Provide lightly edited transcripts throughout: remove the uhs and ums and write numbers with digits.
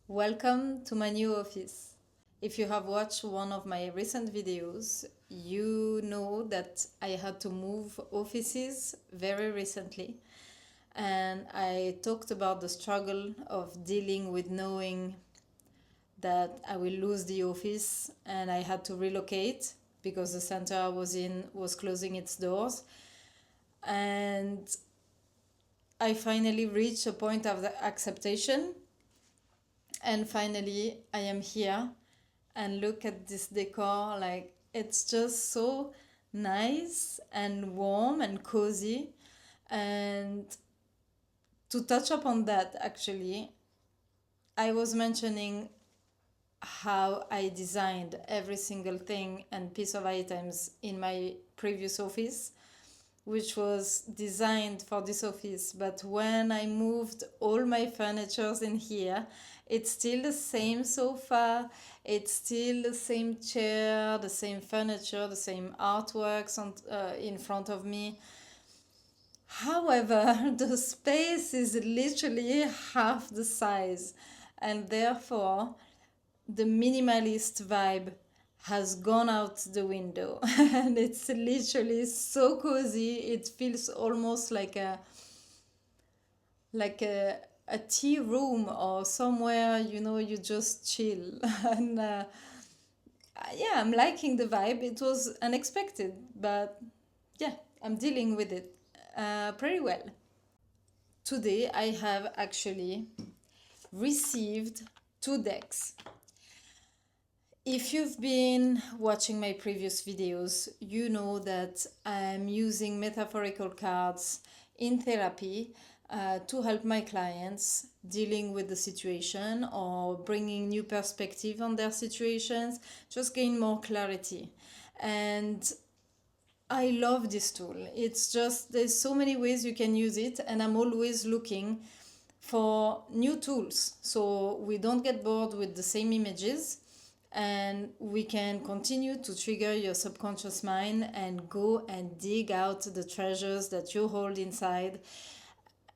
Welcome to my new office. If you have watched one of my recent videos, you know that I had to move offices very recently. And I talked about the struggle of dealing with knowing that I will lose the office and I had to relocate because the center I was in was closing its doors. And I finally reached a point of the acceptation. And finally, I am here and look at this decor. Like, it's just so nice and warm and cozy. And to touch upon that, actually, I was mentioning how I designed every single thing and piece of items in my previous office, which was designed for this office. But when I moved all my furnitures in here, it's still the same sofa, it's still the same chair, the same furniture, the same artworks in front of me. However, the space is literally half the size, and therefore the minimalist vibe has gone out the window. And it's literally so cozy. It feels almost like a tea room or somewhere, you just chill. And yeah, I'm liking the vibe. It was unexpected, but yeah, I'm dealing with it pretty well. Today I have actually received two decks. If you've been watching my previous videos, you know that I'm using metaphorical cards in therapy to help my clients dealing with the situation or bringing new perspective on their situations, just gain more clarity. And I love this tool. It's just, there's so many ways you can use it, and I'm always looking for new tools so we don't get bored with the same images and we can continue to trigger your subconscious mind and go and dig out the treasures that you hold inside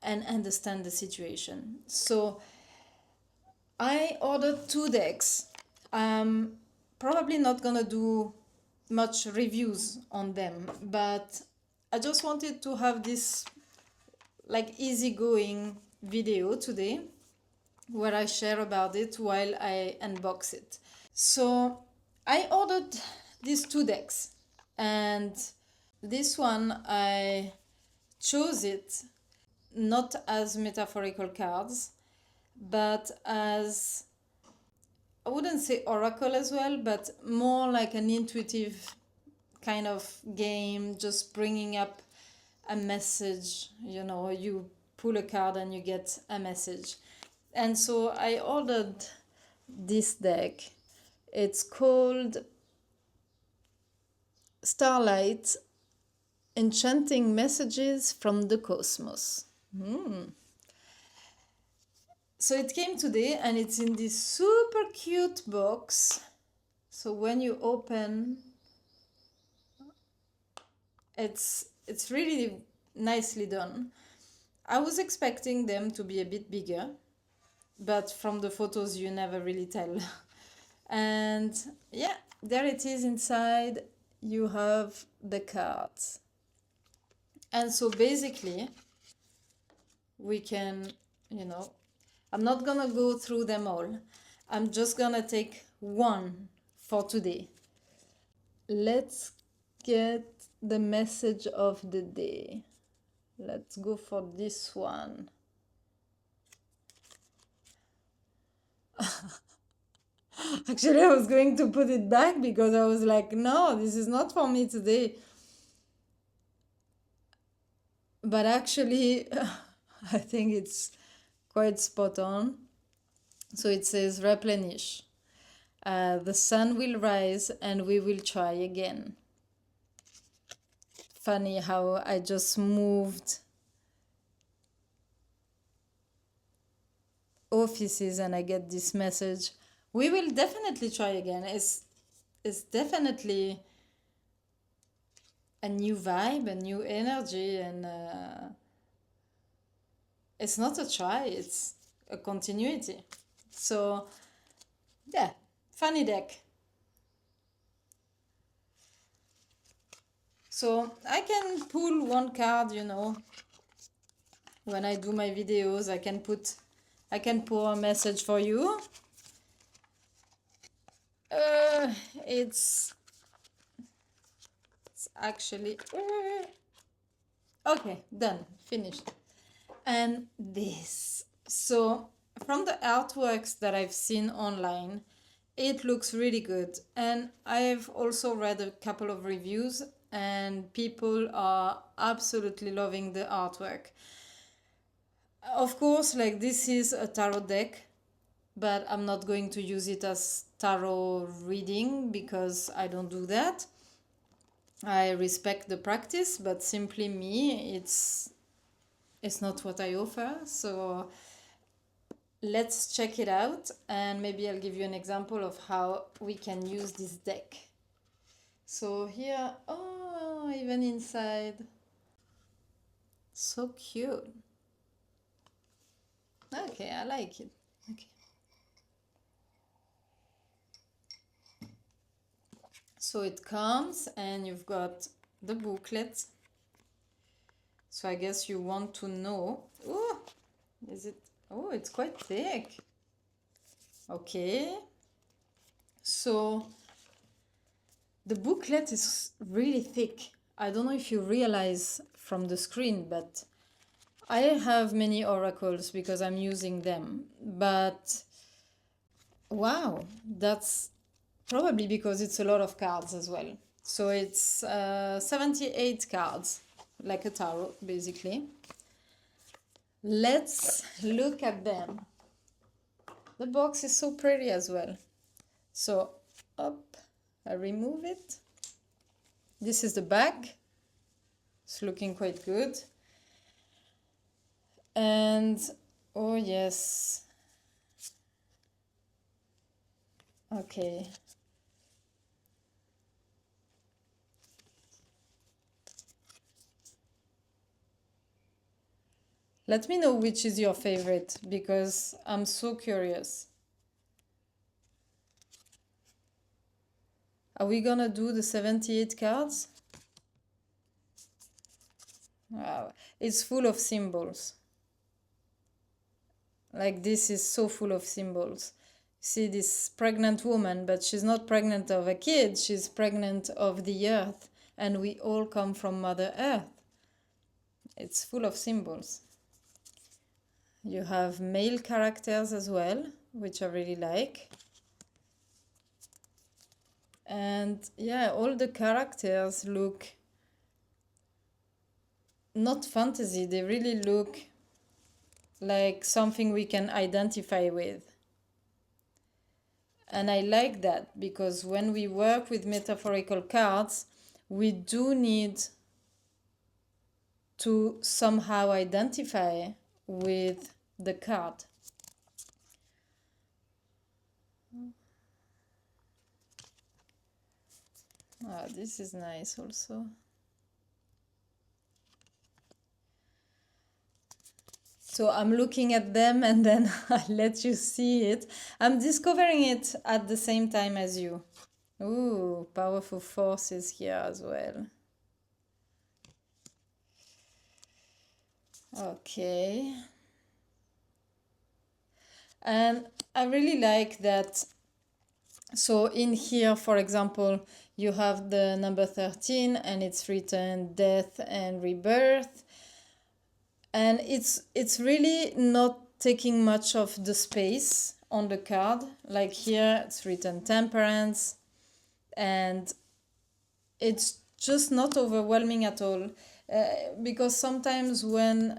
and understand the situation. So I ordered two decks. I'm probably not gonna do much reviews on them, but I just wanted to have this like easygoing video today where I share about it while I unbox it. So I ordered these two decks, and this one I chose it not as metaphorical cards, but as, I wouldn't say oracle as well, but more like an intuitive kind of game, just bringing up a message. You pull a card and you get a message. And so I ordered this deck. It's called Starlight Enchanting Messages from the Cosmos. So it came today and it's in this super cute box. So when you open, it's really nicely done. I was expecting them to be a bit bigger, but from the photos you never really tell. And yeah, there it is inside. You have the cards. And so basically, we can, I'm not gonna go through them all. I'm just gonna take one for today. Let's get the message of the day. Let's go for this one. Actually, I was going to put it back because I was like, no, this is not for me today. But actually, I think it's quite spot on. So it says replenish. The sun will rise and we will try again. Funny how I just moved offices and I get this message. We will definitely try again. It's definitely a new vibe, a new energy, and it's not a try, it's a continuity. So yeah, funny deck. So I can pull one card, when I do my videos. I can pull a message for you. Uh, it's actually okay, done, finished. And this. So from the artworks that I've seen online, it looks really good. And I've also read a couple of reviews, and people are absolutely loving the artwork. Of course, like this is a tarot deck, but I'm not going to use it as tarot reading because I don't do that. I respect the practice, but simply me, it's not what I offer. So let's check it out, and maybe I'll give you an example of how we can use this deck. So here, oh, even inside. So cute. Okay, I like it. Okay. So it comes and you've got the booklet. So I guess you want to know. Oh, is it? Oh, it's quite thick. Okay. So the booklet is really thick. I don't know if you realize from the screen, but I have many oracles because I'm using them. But wow, that's probably because it's a lot of cards as well. So it's 78 cards, like a tarot, basically. Let's look at them. The box is so pretty as well. So, up, I remove it. This is the back. It's looking quite good. And, oh yes. Okay. Let me know which is your favorite because I'm so curious. Are we gonna do the 78 cards? Wow, it's full of symbols. Like this is so full of symbols. See this pregnant woman, but she's not pregnant of a kid, she's pregnant of the earth, and we all come from Mother Earth. It's full of symbols. You have male characters as well, which I really like. And yeah, all the characters look not fantasy, they really look like something we can identify with. And I like that because when we work with metaphorical cards, we do need to somehow identify with the card. Ah, this is nice also. So I'm looking at them and then I let you see it. I'm discovering it at the same time as you. Ooh, powerful forces here as well. Okay. And I really like that. So in here, for example, you have the number 13 and it's written death and rebirth. And it's really not taking much of the space on the card. Like here, it's written temperance, and it's just not overwhelming at all. Because sometimes when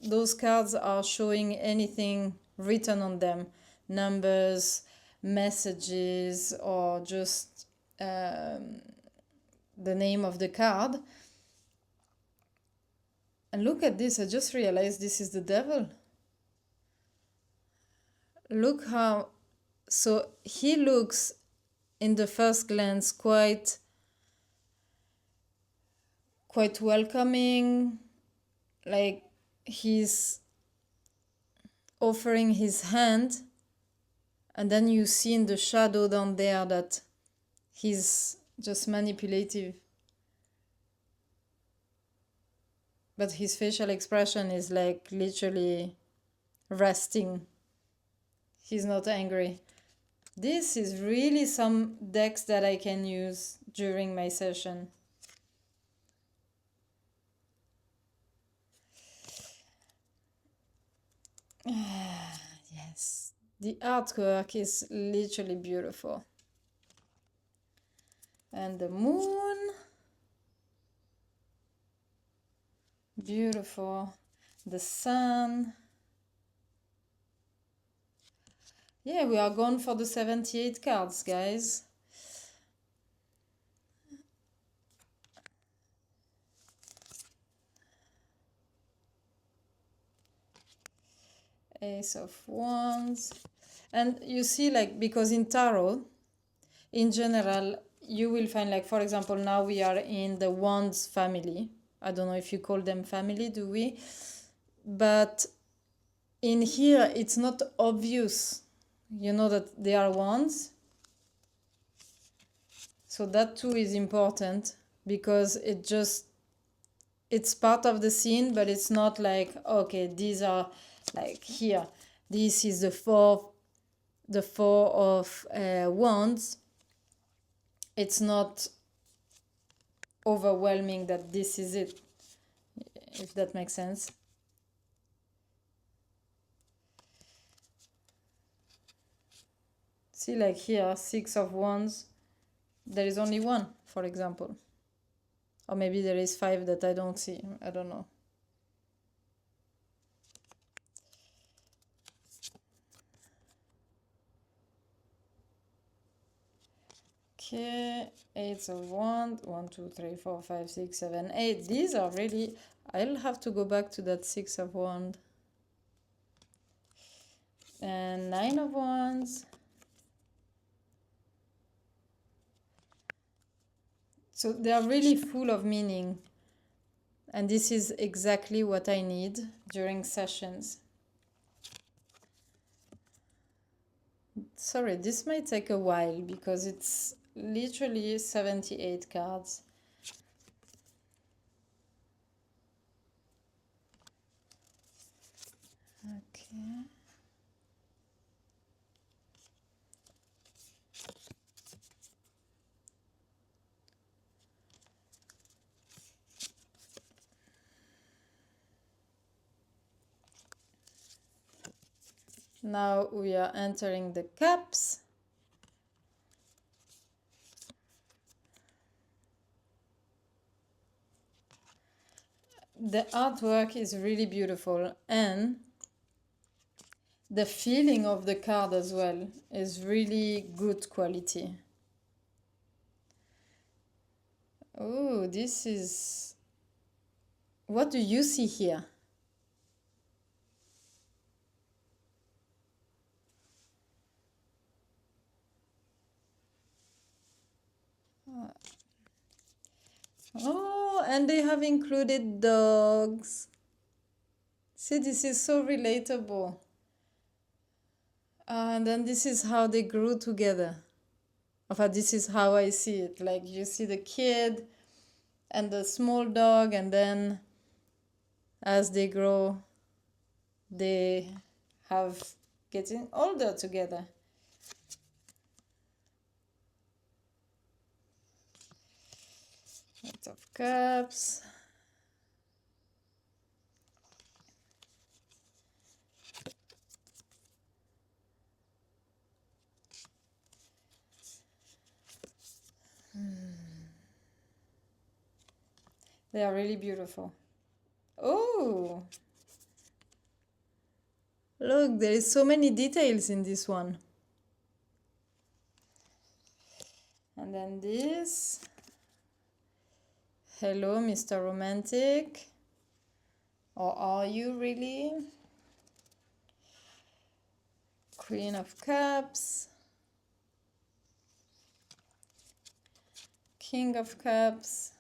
those cards are showing anything written on them, numbers, messages, or just the name of the card. And look at this, I just realized this is the devil. Look how, so he looks in the first glance quite welcoming, like he's offering his hand, And then you see in the shadow down there that he's just manipulative. But his facial expression is like literally resting. He's not angry. This is really some decks that I can use during my session. Yes, the artwork is literally beautiful. And the moon, beautiful. The sun. Yeah, we are going for the 78 cards, guys. Ace of Wands. And you see, like, because in tarot, in general, you will find, like, for example, now we are in the Wands family. I don't know if you call them family, do we? But in here, it's not obvious, you know, that they are Wands. So that too is important, because it's part of the scene, but it's not like, okay, these are like here. This is the four of wands. It's not overwhelming that this is it, if that makes sense. See, like here, 6 of wands, there is only one, for example. Or maybe there is 5 that I don't see, I don't know. Okay, 8 of wands, 1, 2, 3, 4, 5, 6, 7, 8. These are really, I'll have to go back to that 6 of wands. And 9 of wands. So they are really full of meaning. And this is exactly what I need during sessions. Sorry, this might take a while because it's literally 78 cards. Okay. Now we are entering the cups. The artwork is really beautiful, and the feeling of the card as well is really good quality. Oh, this is... What do you see here? Oh, and they have included dogs. See, this is so relatable. And then this is how they grew together. In fact, this is how I see it. Like, you see the kid and the small dog, and then as they grow, they have getting older together. Eight of Cups. They are really beautiful. Oh, look, there is so many details in this one. And then this. Hello, Mr. Romantic. Or are you really? Queen of Cups. King of Cups.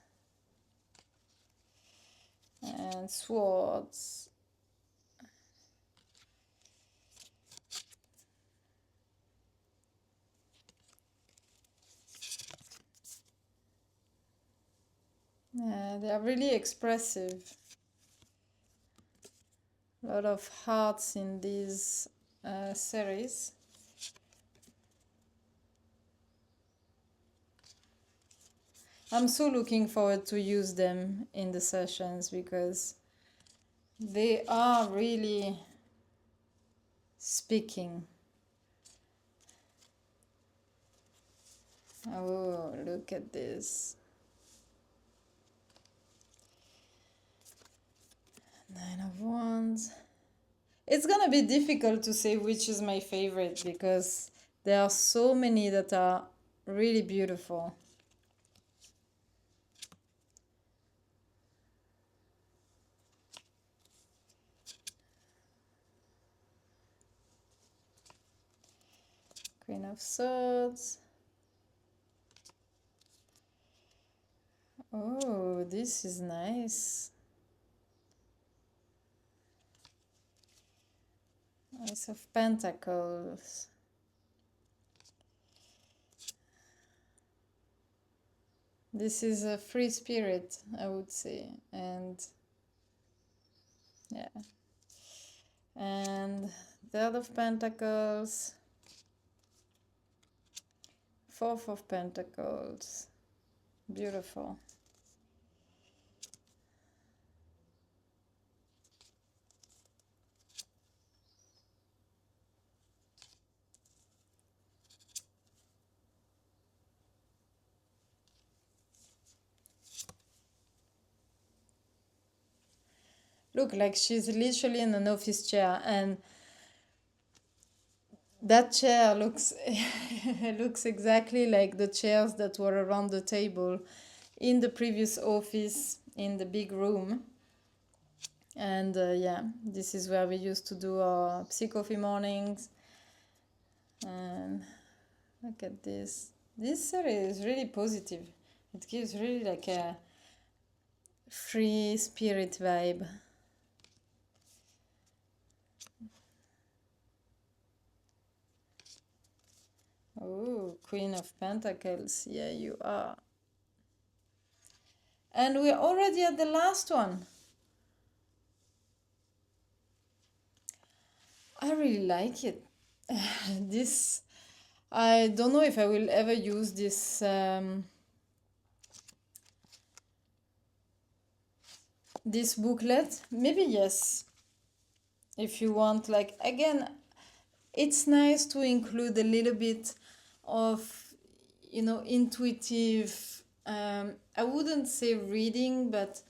And Swords. Yeah, they are really expressive. A lot of hearts in these series. I'm so looking forward to use them in the sessions because they are really speaking. Oh, look at this. Nine of Wands. It's gonna be difficult to say which is my favorite because there are so many that are really beautiful. Queen of Swords. Oh, this is nice. Ace of Pentacles. This is a free spirit, I would say. And yeah. And Third of Pentacles. Fourth of Pentacles. Beautiful. Look, like she's literally in an office chair, and that chair looks looks exactly like the chairs that were around the table in the previous office in the big room. And yeah, this is where we used to do our coffee mornings. And look at this. This series is really positive. It gives really like a free spirit vibe. Oh, Queen of Pentacles. Yeah, you are. And we're already at the last one. I really like it. This, I don't know if I will ever use this booklet. Maybe yes. If you want, like, again, it's nice to include a little bit of, intuitive, I wouldn't say reading, but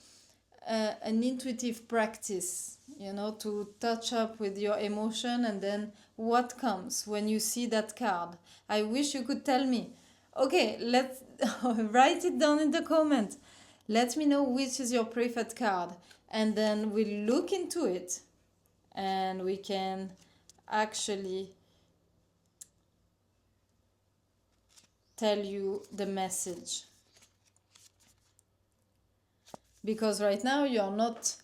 an intuitive practice, to touch up with your emotion, and then what comes when you see that card. I wish you could tell me. Okay, let's write it down in the comment. Let me know which is your preferred card, and then we'll look into it and we can actually tell you the message. Because right now you are not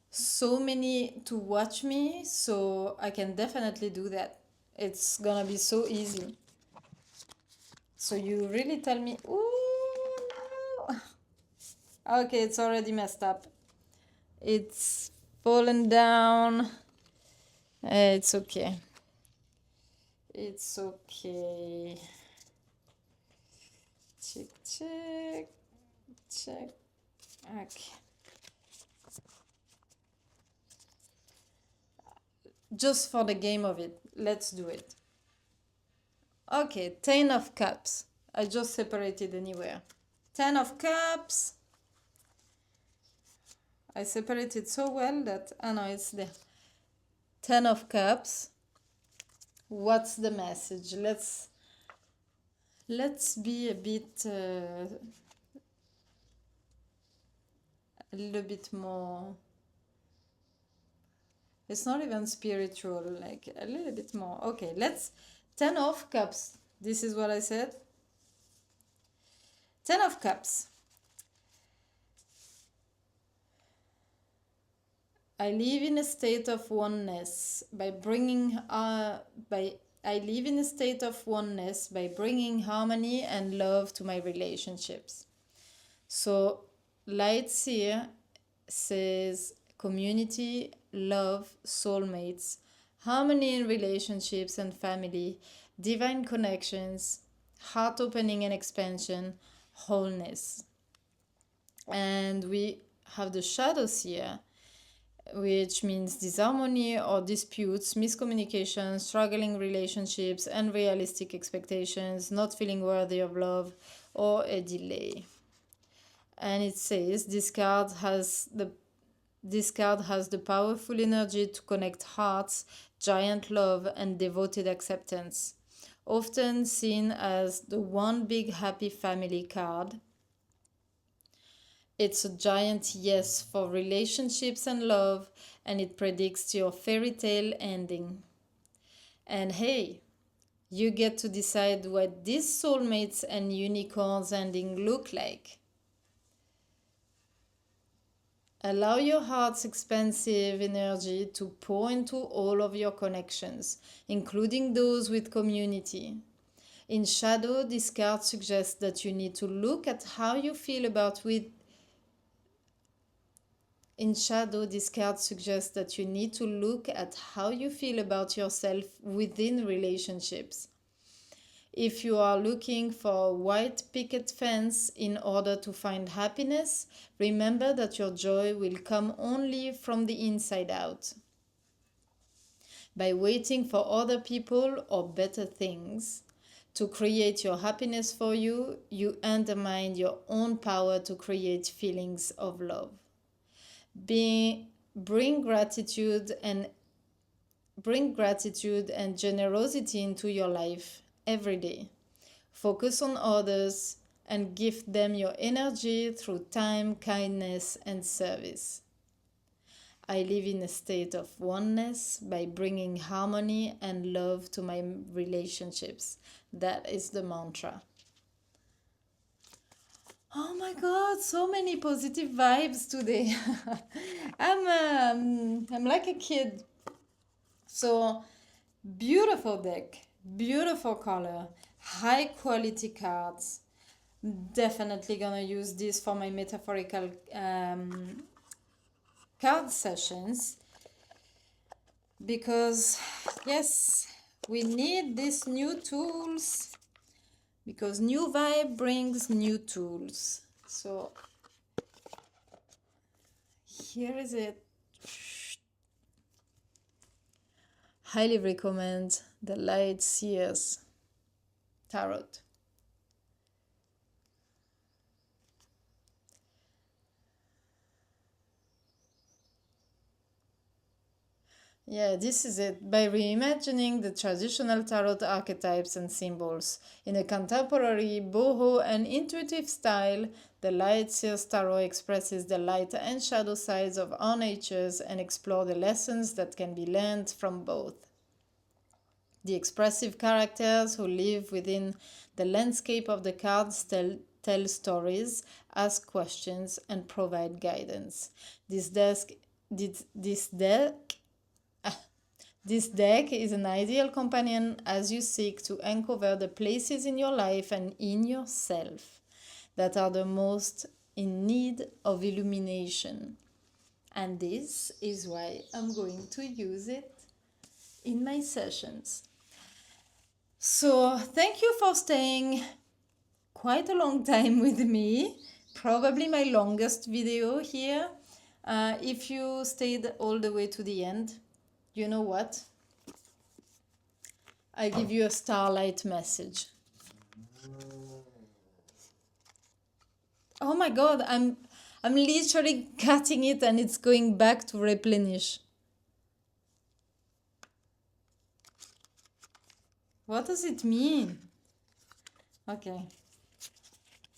so many to watch me, so I can definitely do that. It's gonna be so easy. So you really tell me, ooh, no. Okay, it's already messed up. It's fallen down. It's okay. It's okay. Check, check, check. Okay. Just for the game of it, let's do it. Okay, 10 of Cups. I just separated anywhere. 10 of Cups. I separated so well that, no, it's there. 10 of Cups. What's the message? Let's be a little bit more. It's not even spiritual, like a little bit more. Okay, let's 10 of Cups. This is what I said. 10 of Cups. I live in a state of oneness by bringing I live in a state of oneness by bringing harmony and love to my relationships. So Light Seer says community, love, soulmates, harmony in relationships and family, divine connections, heart opening and expansion, wholeness. And we have the Shadow Seer, which means disharmony or disputes, miscommunication, struggling relationships, unrealistic expectations, not feeling worthy of love, or a delay. And it says this card has the powerful energy to connect hearts, giant love, and devoted acceptance. Often seen as the one big happy family card, it's a giant yes for relationships and love, and it predicts your fairy tale ending. And hey, you get to decide what these soulmates and unicorns ending look like. Allow your heart's expansive energy to pour into all of your connections, including those with community. In shadow, this card suggests that you need to look at how you feel about with In shadow, this card suggests that you need to look at how you feel about yourself within relationships. If you are looking for a white picket fence in order to find happiness, remember that your joy will come only from the inside out. By waiting for other people or better things to create your happiness for you, you undermine your own power to create feelings of love. Bring gratitude and generosity into your life every day. Focus on others and gift them your energy through time, kindness, and service. I live in a state of oneness by bringing harmony and love to my relationships. That is the mantra. Oh my God, so many positive vibes today. I'm like a kid. So beautiful deck, beautiful color, high quality cards. Definitely gonna use this for my metaphorical card sessions because yes, we need these new tools because new vibe brings new tools. So here is it. Highly recommend the Light Seers Tarot. Yeah, this is it. By reimagining the traditional tarot archetypes and symbols in a contemporary, boho, and intuitive style, the Light Seers Tarot expresses the light and shadow sides of our natures and explore the lessons that can be learned from both. The expressive characters who live within the landscape of the cards tell stories, ask questions, and provide guidance. This deck is an ideal companion as you seek to uncover the places in your life and in yourself that are the most in need of illumination. And this is why I'm going to use it in my sessions. So, thank you for staying quite a long time with me. Probably my longest video here. If you stayed all the way to the end, you know what? I give you a starlight message. Oh my God, I'm literally cutting it and it's going back to replenish. What does it mean? Okay.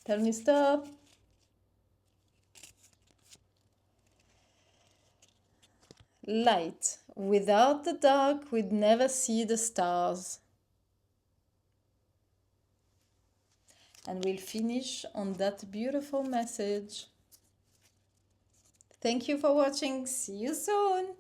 Tell me stop. Light. Without the dark, we'd never see the stars. And we'll finish on that beautiful message. Thank you for watching. See you soon.